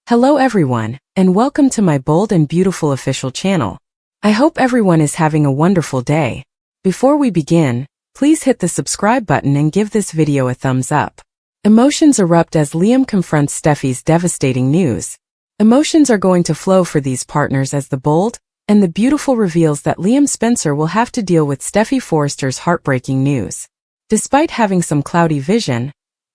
Hello everyone, and welcome to my bold and beautiful official channel. I hope everyone is having a wonderful day. Before we begin, please hit the subscribe button and give this video a thumbs up. Emotions erupt as Liam confronts Steffy's devastating news. Emotions are going to flow for these partners as the bold and the beautiful reveals that Liam Spencer will have to deal with Steffy Forrester's heartbreaking news. Despite having some cloudy vision,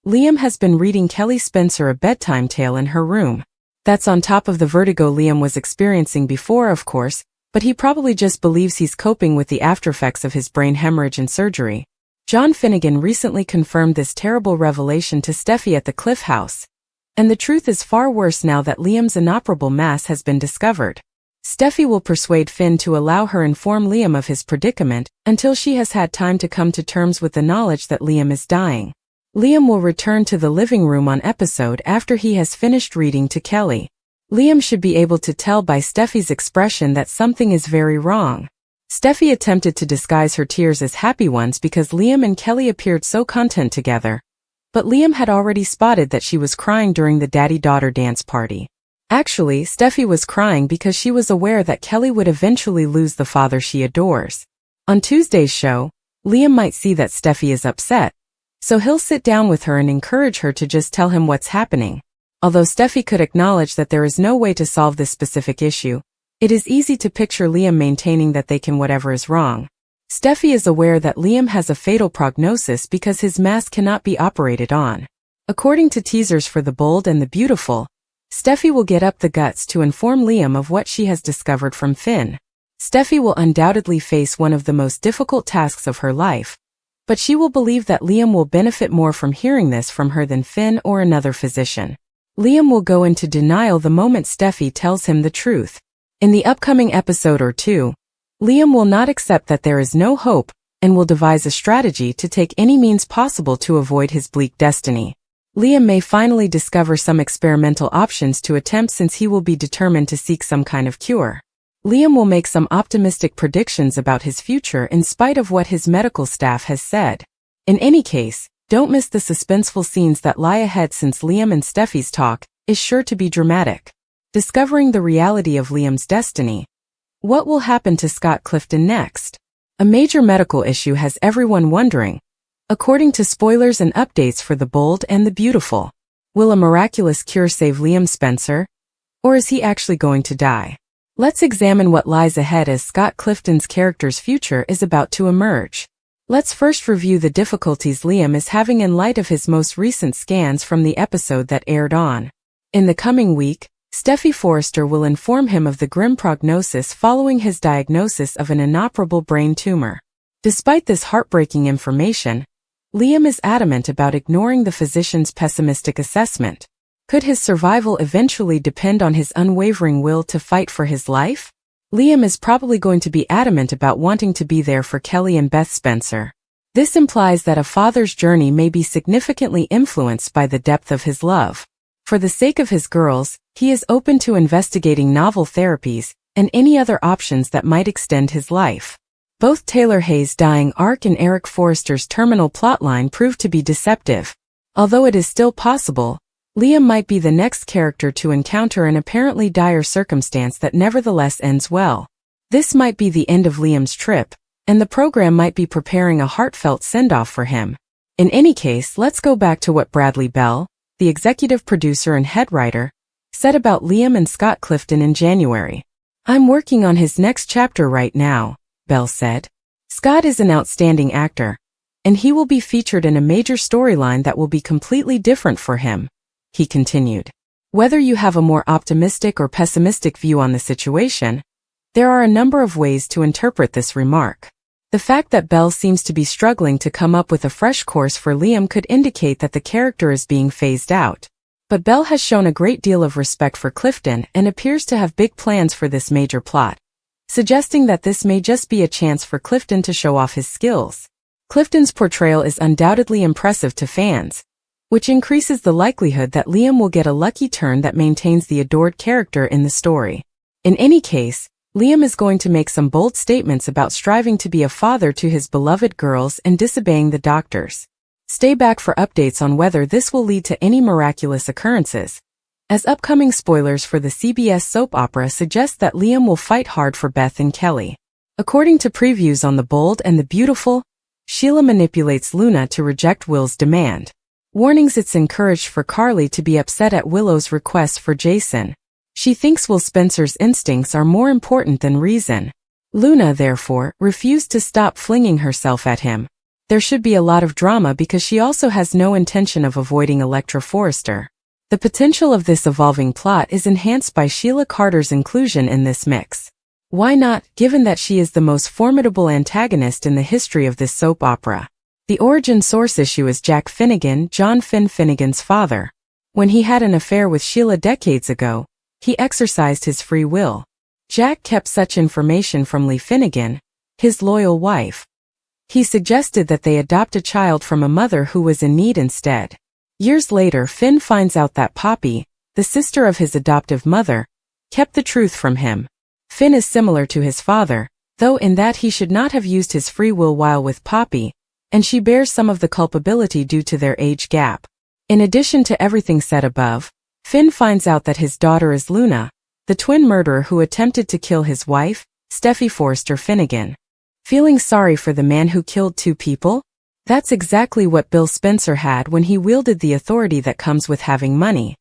Liam has been reading Kelly Spencer a bedtime tale in her room. That's on top of the vertigo Liam was experiencing before, of course, but he probably just believes he's coping with the aftereffects of his brain hemorrhage and surgery. John Finnegan recently confirmed this terrible revelation to Steffy at the Cliff House. And the truth is far worse now that Liam's inoperable mass has been discovered. Steffy will persuade Finn to allow her inform Liam of his predicament until she has had time to come to terms with the knowledge that Liam is dying. Liam will return to the living room on episode after he has finished reading to Kelly. Liam should be able to tell by Steffy's expression that something is very wrong. Steffy attempted to disguise her tears as happy ones because Liam and Kelly appeared so content together. But Liam had already spotted that she was crying during the daddy-daughter dance party. Actually, Steffy was crying because she was aware that Kelly would eventually lose the father she adores. On Tuesday's show, Liam might see that Steffy is upset, so he'll sit down with her and encourage her to just tell him what's happening. Although Steffy could acknowledge that there is no way to solve this specific issue, it is easy to picture Liam maintaining that they can whatever is wrong. Steffy is aware that Liam has a fatal prognosis because his mass cannot be operated on. According to teasers for The Bold and the Beautiful, Steffy will get up the guts to inform Liam of what she has discovered from Finn. Steffy will undoubtedly face one of the most difficult tasks of her life, but she will believe that Liam will benefit more from hearing this from her than Finn or another physician. Liam will go into denial the moment Steffy tells him the truth. In the upcoming episode or two, Liam will not accept that there is no hope and will devise a strategy to take any means possible to avoid his bleak destiny. Liam may finally discover some experimental options to attempt since he will be determined to seek some kind of cure. Liam will make some optimistic predictions about his future in spite of what his medical staff has said. In any case, don't miss the suspenseful scenes that lie ahead since Liam and Steffy's talk is sure to be dramatic. Discovering the reality of Liam's destiny. What will happen to Scott Clifton next? A major medical issue has everyone wondering. According to spoilers and updates for The Bold and the Beautiful, will a miraculous cure save Liam Spencer? Or is he actually going to die? Let's examine what lies ahead as Scott Clifton's character's future is about to emerge. Let's first review the difficulties Liam is having in light of his most recent scans from the episode that aired on. In the coming week, Steffy Forrester will inform him of the grim prognosis following his diagnosis of an inoperable brain tumor. Despite this heartbreaking information, Liam is adamant about ignoring the physician's pessimistic assessment. Could his survival eventually depend on his unwavering will to fight for his life? Liam is probably going to be adamant about wanting to be there for Kelly and Beth Spencer. This implies that a father's journey may be significantly influenced by the depth of his love. For the sake of his girls, he is open to investigating novel therapies and any other options that might extend his life. Both Taylor Hayes' dying arc and Eric Forrester's terminal plotline proved to be deceptive. Although it is still possible, Liam might be the next character to encounter an apparently dire circumstance that nevertheless ends well. This might be the end of Liam's trip, and the program might be preparing a heartfelt send-off for him. In any case, let's go back to what Bradley Bell, the executive producer and head writer, said about Liam and Scott Clifton in January. "I'm working on his next chapter right now," Bell said. "Scott is an outstanding actor, and he will be featured in a major storyline that will be completely different for him," he continued. Whether you have a more optimistic or pessimistic view on the situation, there are a number of ways to interpret this remark. The fact that Bell seems to be struggling to come up with a fresh course for Liam could indicate that the character is being phased out. But Bell has shown a great deal of respect for Clifton and appears to have big plans for this major plot, suggesting that this may just be a chance for Clifton to show off his skills. Clifton's portrayal is undoubtedly impressive to fans, which increases the likelihood that Liam will get a lucky turn that maintains the adored character in the story. In any case, Liam is going to make some bold statements about striving to be a father to his beloved girls and disobeying the doctors. Stay back for updates on whether this will lead to any miraculous occurrences. as upcoming spoilers for the CBS soap opera suggest that Liam will fight hard for Beth and Kelly. According to previews on The Bold and the Beautiful, Sheila manipulates Luna to reject Will's demand. Warnings it's encouraged for Carly to be upset at Willow's request for Jason. She thinks Will Spencer's instincts are more important than reason. Luna, therefore, refused to stop flinging herself at him. There should be a lot of drama because she also has no intention of avoiding Electra Forrester. The potential of this evolving plot is enhanced by Sheila Carter's inclusion in this mix. Why not, given that she is the most formidable antagonist in the history of this soap opera? The origin source issue is Jack Finnegan, John Finnegan's father. When he had an affair with Sheila decades ago, he exercised his free will. Jack kept such information from Lee Finnegan, his loyal wife. He suggested that they adopt a child from a mother who was in need instead. Years later, Finn finds out that Poppy, the sister of his adoptive mother, kept the truth from him. Finn is similar to his father, though in that he should not have used his free will while with Poppy, and she bears some of the culpability due to their age gap. In addition to everything said above, Finn finds out that his daughter is Luna, the twin murderer who attempted to kill his wife, Steffy Forrester Finnegan. Feeling sorry for the man who killed two people? That's exactly what Bill Spencer had when he wielded the authority that comes with having money.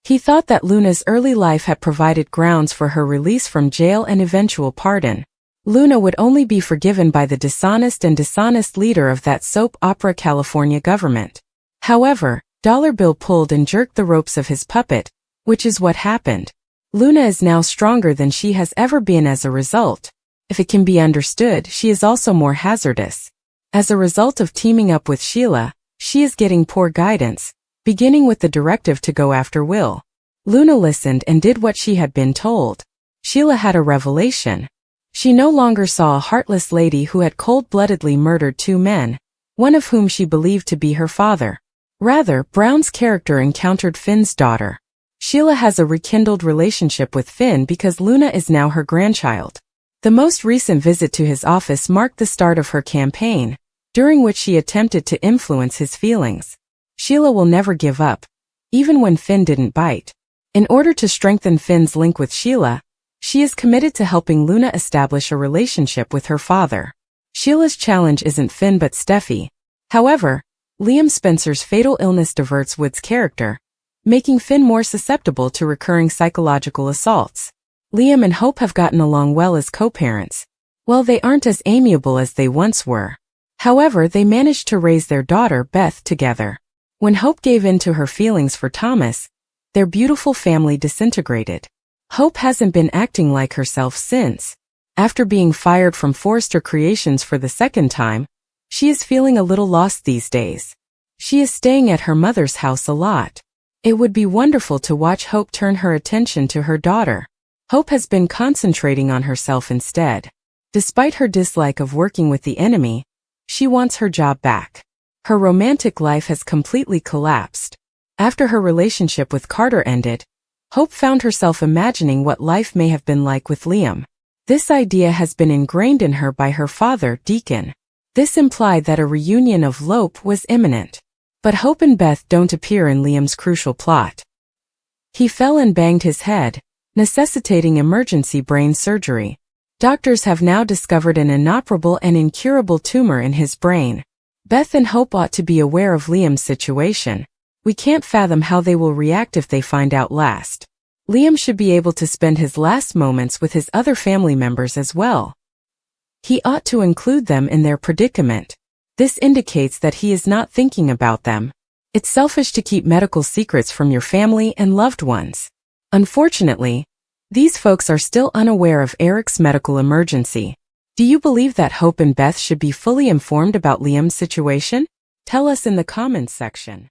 He thought that Luna's early life had provided grounds for her release from jail and eventual pardon. Luna would only be forgiven by the dishonest leader of that soap opera California government. However, Dollar Bill pulled and jerked the ropes of his puppet, which is what happened. Luna is now stronger than she has ever been as a result. If it can be understood, she is also more hazardous. As a result of teaming up with Sheila, she is getting poor guidance, beginning with the directive to go after Will. Luna listened and did what she had been told. Sheila had a revelation. She no longer saw a heartless lady who had cold-bloodedly murdered two men, one of whom she believed to be her father. Rather, Brown's character encountered Finn's daughter. Sheila has a rekindled relationship with Finn because Luna is now her grandchild. The most recent visit to his office marked the start of her campaign, during which she attempted to influence his feelings. Sheila will never give up, even when Finn didn't bite. In order to strengthen Finn's link with Sheila, she is committed to helping Luna establish a relationship with her father. Sheila's challenge isn't Finn but Steffy. However, Liam Spencer's fatal illness diverts Wood's character, making Finn more susceptible to recurring psychological assaults. Liam and Hope have gotten along well as co-parents. Well, they aren't as amiable as they once were. However, they managed to raise their daughter, Beth, together. When Hope gave in to her feelings for Thomas, their beautiful family disintegrated. Hope hasn't been acting like herself since. After being fired from Forrester Creations for the second time, she is feeling a little lost these days. She is staying at her mother's house a lot. It would be wonderful to watch Hope turn her attention to her daughter. Hope has been concentrating on herself instead. Despite her dislike of working with the enemy, she wants her job back. Her romantic life has completely collapsed. After her relationship with Carter ended, Hope found herself imagining what life may have been like with Liam. This idea has been ingrained in her by her father, Deacon. This implied that a reunion of Lope was imminent. But Hope and Beth don't appear in Liam's crucial plot. He fell and banged his head, necessitating emergency brain surgery. Doctors have now discovered an inoperable and incurable tumor in his brain. Beth and Hope ought to be aware of Liam's situation. We can't fathom how they will react if they find out last. Liam should be able to spend his last moments with his other family members as well. He ought to include them in their predicament. This indicates that he is not thinking about them. It's selfish to keep medical secrets from your family and loved ones. Unfortunately, these folks are still unaware of Eric's medical emergency. Do you believe that Hope and Beth should be fully informed about Liam's situation? Tell us in the comments section.